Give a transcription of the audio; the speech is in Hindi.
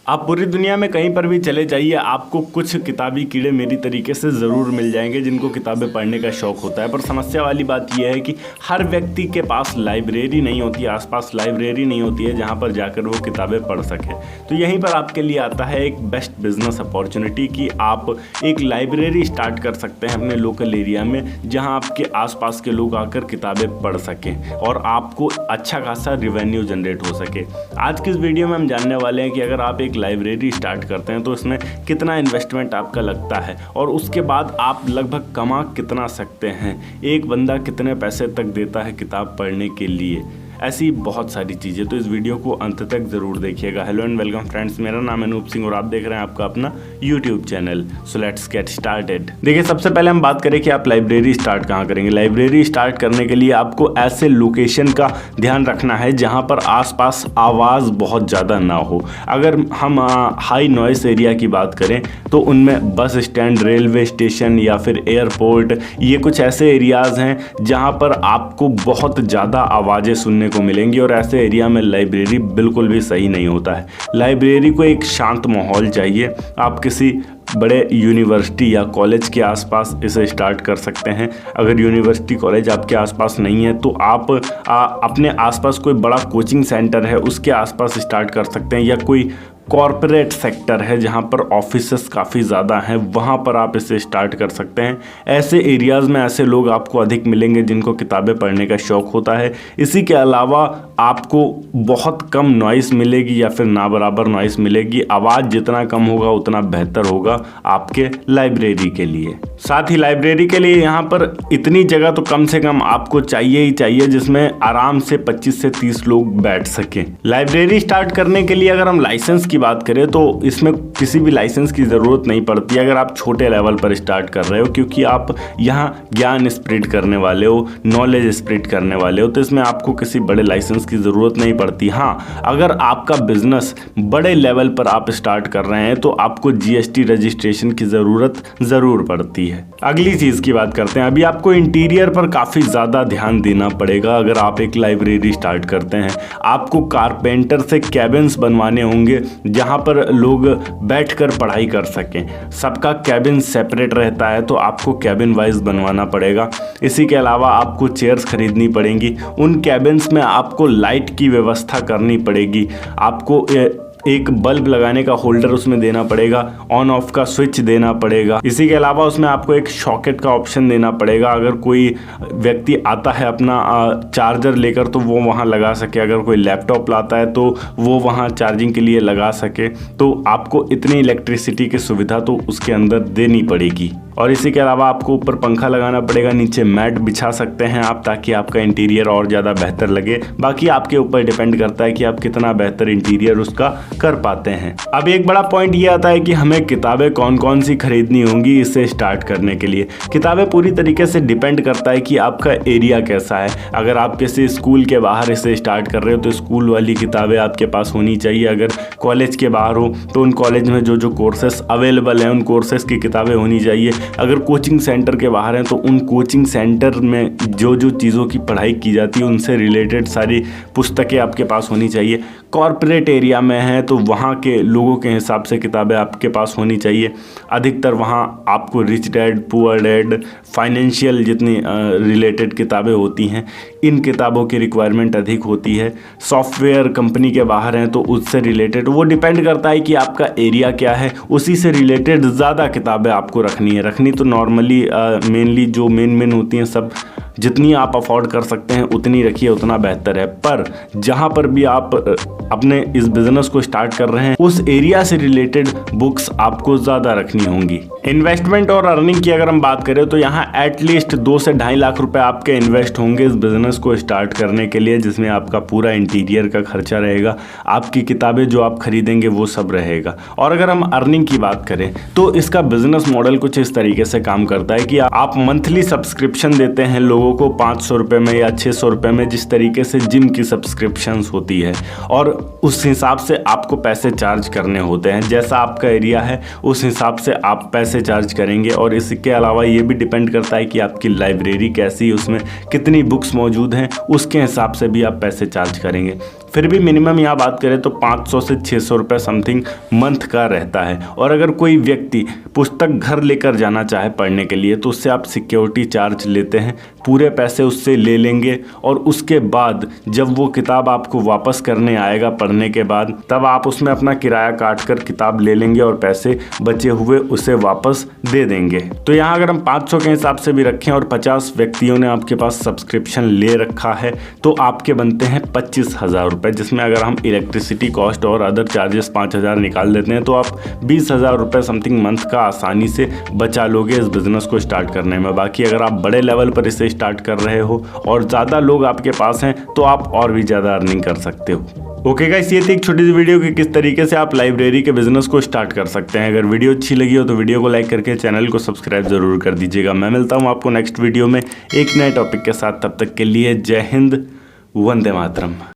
आप पूरी दुनिया में कहीं पर भी चले जाइए, आपको कुछ किताबी कीड़े मेरी तरीके से ज़रूर मिल जाएंगे जिनको किताबें पढ़ने का शौक़ होता है। पर समस्या वाली बात यह है कि हर व्यक्ति के पास लाइब्रेरी नहीं होती, आसपास लाइब्रेरी नहीं होती है जहां पर जाकर वो किताबें पढ़ सके। तो यहीं पर आपके लिए आता है एक बेस्ट बिजनेस अपॉर्चुनिटी कि आप एक लाइब्रेरी स्टार्ट कर सकते हैं अपने लोकल एरिया में, जहाँ आपके आसपास के लोग आकर किताबें पढ़ सकें और आपको अच्छा खासा रिवेन्यू जनरेट हो सके। आज की इस वीडियो में हम जानने वाले हैं कि अगर आप एक लाइब्रेरी स्टार्ट करते हैं तो इसमें कितना इन्वेस्टमेंट आपका लगता है और उसके बाद आप लगभग कमा कितना सकते हैं, एक बंदा कितने पैसे तक देता है किताब पढ़ने के लिए, ऐसी बहुत सारी चीज़ें। तो इस वीडियो को अंत तक ज़रूर देखिएगा। हेलो एंड वेलकम फ्रेंड्स, मेरा नाम है अनूप सिंह और आप देख रहे हैं आपका अपना YouTube channel. So let's get started. देखिए, सबसे पहले हम बात करें कि आप लाइब्रेरी स्टार्ट कहाँ करेंगे। लाइब्रेरी स्टार्ट करने के लिए आपको ऐसे लोकेशन का ध्यान रखना है जहाँ पर आसपास आवाज़ बहुत ज़्यादा ना हो। अगर हम हाई नॉइस एरिया की बात करें तो उनमें बस स्टैंड, रेलवे स्टेशन या फिर एयरपोर्ट, ये कुछ ऐसे एरियाज़ हैं जहाँ पर आपको बहुत ज़्यादा आवाज़ें सुनने को मिलेंगी और ऐसे एरिया में लाइब्रेरी बिल्कुल भी सही नहीं होता है। लाइब्रेरी को एक शांत माहौल चाहिए। आप किसी बड़े यूनिवर्सिटी या कॉलेज के आसपास इसे स्टार्ट कर सकते हैं। अगर यूनिवर्सिटी कॉलेज आपके आसपास नहीं है तो आप अपने आसपास कोई बड़ा कोचिंग सेंटर है उसके आसपास स्टार्ट कर सकते हैं, या कोई कॉरपोरेट सेक्टर है जहां पर ऑफिसेस काफ़ी ज़्यादा हैं, वहां पर आप इसे स्टार्ट कर सकते हैं। ऐसे एरियाज़ में ऐसे लोग आपको अधिक मिलेंगे जिनको किताबें पढ़ने का शौक़ होता है। इसी के अलावा आपको बहुत कम नॉइस मिलेगी या फिर ना बराबर नॉइस मिलेगी। आवाज़ जितना कम होगा उतना बेहतर होगा आपके लाइब्रेरी के लिए। साथ ही लाइब्रेरी के लिए यहाँ पर इतनी जगह तो कम से कम आपको चाहिए ही चाहिए जिसमें आराम से 25 से 30 लोग बैठ सकें। लाइब्रेरी स्टार्ट करने के लिए अगर हम लाइसेंस की बात करें तो इसमें किसी भी लाइसेंस की ज़रूरत नहीं पड़ती अगर आप छोटे लेवल पर स्टार्ट कर रहे हो, क्योंकि आप यहाँ ज्ञान स्प्रेड करने वाले हो, नॉलेज स्प्रेड करने वाले हो, तो इसमें आपको किसी बड़े लाइसेंस की ज़रूरत नहीं पड़ती। हाँ, अगर आपका बिजनेस बड़े लेवल पर आप स्टार्ट कर रहे हैं तो आपको GST रजिस्ट्रेशन की ज़रूरत ज़रूर पड़ती है। अगली चीज़ की बात करते हैं। अभी आपको इंटीरियर पर काफ़ी ज़्यादा ध्यान देना पड़ेगा। अगर आप एक लाइब्रेरी स्टार्ट करते हैं, आपको कारपेंटर से कैबिन्स बनवाने होंगे जहां पर लोग बैठकर पढ़ाई कर सकें। सबका कैबिन सेपरेट रहता है तो आपको कैबिन वाइज बनवाना पड़ेगा। इसी के अलावा आपको चेयर्स खरीदनी पड़ेंगी। उन कैबिन्स में आपको लाइट की व्यवस्था करनी पड़ेगी। आपको एक बल्ब लगाने का होल्डर उसमें देना पड़ेगा, ऑन ऑफ का स्विच देना पड़ेगा। इसी के अलावा उसमें आपको एक सॉकेट का ऑप्शन देना पड़ेगा। अगर कोई व्यक्ति आता है अपना चार्जर लेकर तो वो वहाँ लगा सके, अगर कोई लैपटॉप लाता है तो वो वहाँ चार्जिंग के लिए लगा सके। तो आपको इतनी इलेक्ट्रिसिटी की सुविधा तो उसके अंदर देनी पड़ेगी। और इसी के अलावा आपको ऊपर पंखा लगाना पड़ेगा, नीचे मैट बिछा सकते हैं आप ताकि आपका इंटीरियर और ज़्यादा बेहतर लगे। बाकी आपके ऊपर डिपेंड करता है कि आप कितना बेहतर इंटीरियर उसका कर पाते हैं। अब एक बड़ा पॉइंट ये आता है कि हमें किताबें कौन कौन सी खरीदनी होंगी इसे स्टार्ट करने के लिए। किताबें पूरी तरीके से डिपेंड करता है कि आपका एरिया कैसा है। अगर आप किसी स्कूल के बाहर इसे स्टार्ट कर रहे हो तो स्कूल वाली किताबें आपके पास होनी चाहिए। अगर कॉलेज के बाहर हो तो उन कॉलेज में जो कोर्सेस अवेलेबल हैं उन कोर्सेस की किताबें होनी चाहिए। अगर कोचिंग सेंटर के बाहर हैं तो उन कोचिंग सेंटर में जो चीज़ों की पढ़ाई की जाती है उनसे रिलेटेड सारी पुस्तकें आपके पास होनी चाहिए। कॉरपोरेट एरिया में है तो वहाँ के लोगों के हिसाब से किताबें आपके पास होनी चाहिए। अधिकतर वहाँ आपको rich dad poor dad, financial जितनी रिलेटेड किताबें होती हैं, इन किताबों की रिक्वायरमेंट अधिक होती है। सॉफ्टवेयर कंपनी के बाहर हैं तो उससे रिलेटेड, वो डिपेंड करता है कि आपका एरिया क्या है, उसी से रिलेटेड ज़्यादा किताबें आपको रखनी है। रखनी तो नॉर्मली मेनली जो मेन होती हैं सब जितनी आप अफोर्ड कर सकते हैं उतनी रखिए, उतना बेहतर है। पर जहाँ पर भी आप अपने इस बिज़नेस को स्टार्ट कर रहे हैं उस एरिया से रिलेटेड बुक्स आपको ज़्यादा रखनी होंगी। इन्वेस्टमेंट और अर्निंग की अगर हम बात करें तो यहाँ एटलीस्ट 2 से 2.5 लाख रुपए आपके इन्वेस्ट होंगे इस बिज़नेस को स्टार्ट करने के लिए, जिसमें आपका पूरा इंटीरियर का खर्चा रहेगा, आपकी किताबें जो आप खरीदेंगे वो सब रहेगा। और अगर हम अर्निंग की बात करें तो इसका बिज़नेस मॉडल कुछ इस तरीके से काम करता है कि आप मंथली सब्सक्रिप्शन देते हैं लोगों को 500 रुपये में या 600 रुपये में, जिस तरीके से जिम की सब्सक्रिप्शंस होती है, और उस हिसाब से आपको पैसे चार्ज करने होते हैं। जैसा आपका एरिया है उस हिसाब से आप पैसे चार्ज करेंगे। और इसके अलावा ये भी डिपेंड करता है कि आपकी लाइब्रेरी कैसी है, उसमें कितनी बुक्स मौजूद हैं, उसके हिसाब से भी आप पैसे चार्ज करेंगे। फिर भी मिनिमम यहाँ बात करें तो 500 से 600 रुपये समथिंग मंथ का रहता है। और अगर कोई व्यक्ति पुस्तक घर लेकर जाना चाहे पढ़ने के लिए तो उससे आप सिक्योरिटी चार्ज लेते हैं, पूरे पैसे उससे ले लेंगे और उसके बाद जब वो किताब आपको वापस करने आएगा पढ़ने के बाद, तब आप उसमें अपना किराया काट कर किताब ले लेंगे और पैसे बचे हुए उसे वापस दे देंगे। तो यहाँ अगर हम 500 के हिसाब से भी रखें और 50 व्यक्तियों ने आपके पास सब्सक्रिप्शन ले रखा है तो आपके बनते हैं 25,000 रुपये, जिसमें अगर हम इलेक्ट्रिसिटी कॉस्ट और अदर चार्जेस 5,000 निकाल देते हैं तो आप 20,000 रुपये समथिंग मंथ का आसानी से बचा लोगे इस बिज़नेस को स्टार्ट करने में। बाकी अगर आप बड़े लेवल पर इसे स्टार्ट कर रहे हो और ज़्यादा लोग आपके पास हैं तो आप और भी ज़्यादा अर्निंग कर सकते हो। ओके गाइस, ये थी एक छोटी सी वीडियो कि किस तरीके से आप लाइब्रेरी के बिजनेस को स्टार्ट कर सकते हैं। अगर वीडियो अच्छी लगी हो तो वीडियो को लाइक करके चैनल को सब्सक्राइब जरूर कर दीजिएगा। मैं मिलता हूँ आपको नेक्स्ट वीडियो में एक नए टॉपिक के साथ। तब तक के लिए जय हिंद, वंदे मातरम।